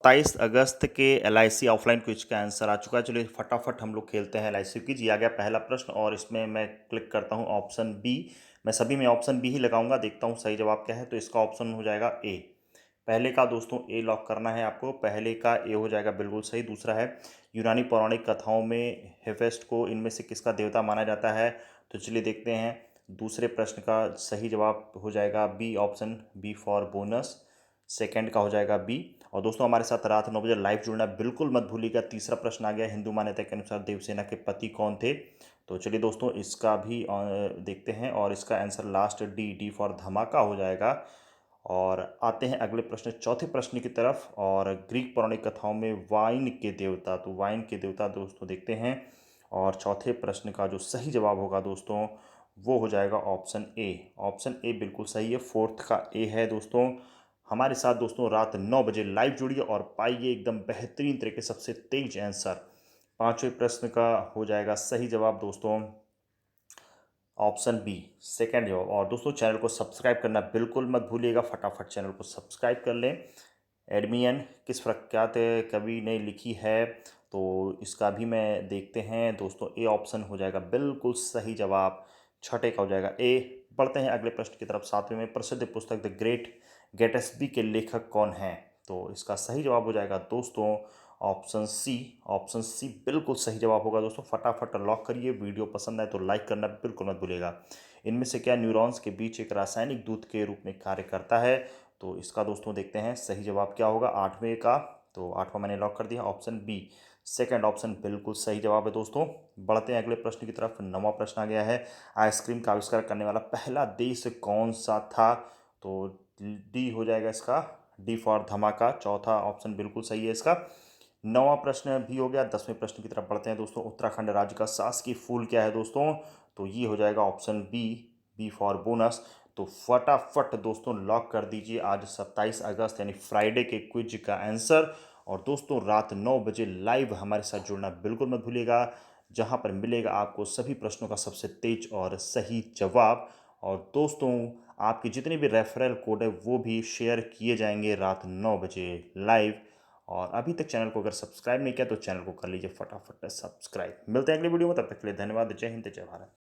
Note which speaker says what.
Speaker 1: 27 अगस्त के LIC offline quiz का answer आ चुका है। चलिए फटाफट हम लोग खेलते हैं एलआईसी क्विज। ये आ गया पहला प्रश्न और इसमें मैं क्लिक करता हूँ ऑप्शन बी। मैं सभी में ऑप्शन बी ही लगाऊंगा, देखता हूँ सही जवाब क्या है। तो इसका ऑप्शन हो जाएगा ए। पहले का दोस्तों ए लॉक करना है आपको। पहले का ए हो जाएगा बिल्कुल सही। दूसरा है यूनानी पौराणिक कथाओं में हेफेस्ट को इनमें से किसका देवता माना जाता है। तो चलिए देखते हैं। दूसरे प्रश्न का सही जवाब हो जाएगा B, option B for bonus. Second का हो जाएगा बी। और दोस्तों हमारे साथ रात 9 बजे लाइव जुड़ना बिल्कुल मत भूलिएगा। तीसरा प्रश्न आ गया, हिंदू मान्यता के अनुसार देवसेना के पति कौन थे। तो चलिए दोस्तों इसका भी देखते हैं और इसका answer last D, D for धमाका हो जाएगा। और आते हैं अगले प्रश्न, चौथे प्रश्न की तरफ। और ग्रीक पौराणिक कथाओं में वाइन के देवता, तो वाइन के देवता दोस्तों देखते हैं। और चौथे प्रश्न का जो सही जवाब होगा दोस्तों वो हो जाएगा ऑप्शन ए। ऑप्शन ए बिल्कुल सही है। फोर्थ का ए है दोस्तों। हमारे साथ दोस्तों रात 9 बजे लाइव जुड़िए और पाइए एकदम बेहतरीन तरीके सबसे तेज आंसर। पांचवें प्रश्न का हो जाएगा सही जवाब दोस्तों ऑप्शन बी, सेकंड जवाब। और दोस्तों चैनल को सब्सक्राइब करना बिल्कुल मत भूलिएगा, फटाफट चैनल को सब्सक्राइब कर लें। एडमियन किस प्रख्यात कवि ने लिखी है, तो इसका भी मैं देखते हैं दोस्तों। ए ऑप्शन हो जाएगा बिल्कुल सही जवाब। छठे का हो जाएगा ए। बढ़ते हैं अगले प्रश्न की तरफ। सातवें में प्रसिद्ध पुस्तक द ग्रेट गैट्सबी के लेखक कौन हैं। तो इसका सही जवाब हो जाएगा दोस्तों ऑप्शन सी। ऑप्शन सी बिल्कुल सही जवाब होगा दोस्तों। फटाफट लॉक करिए। वीडियो पसंद आए तो लाइक करना बिल्कुल मत भूलिएगा। इनमें से क्या न्यूरॉन्स के बीच एक रासायनिक दूत के रूप में कार्य करता है। तो इसका दोस्तों देखते हैं सही जवाब क्या होगा आठवें का। तो आठवां मैंने लॉक कर दिया ऑप्शन बी, सेकंड ऑप्शन बिल्कुल सही जवाब है दोस्तों। बढ़ते हैं अगले प्रश्न की तरफ। नौवां प्रश्न आ गया है, आइसक्रीम का आविष्कार करने वाला पहला देश कौन सा था। तो डी हो जाएगा इसका, डी फॉर धमाका। चौथा ऑप्शन बिल्कुल सही है इसका। नौवां प्रश्न भी हो गया। 10वें प्रश्न की तरफ बढ़ते हैं दोस्तों। उत्तराखंड राज्य का शासकीय फूल क्या है दोस्तों। तो ये हो जाएगा option B, B for bonus. तो फटाफट दोस्तों लॉक कर दीजिए आज 27 अगस्त यानी फ्राइडे के क्विज का आंसर। और दोस्तों रात 9 बजे लाइव हमारे साथ जुड़ना बिल्कुल मत भूलिएगा, जहां पर मिलेगा आपको सभी प्रश्नों का सबसे तेज और सही जवाब। और दोस्तों आपके जितने भी रेफरल कोड है वो भी शेयर किए जाएंगे रात 9 बजे लाइव। और अभी तक चैनल को अगर सब्सक्राइब नहीं किया तो चैनल को कर लीजिए फटाफट सब्सक्राइब। मिलते हैं अगली वीडियो में, तब तक के लिए धन्यवाद। जय हिंद, जय भारत।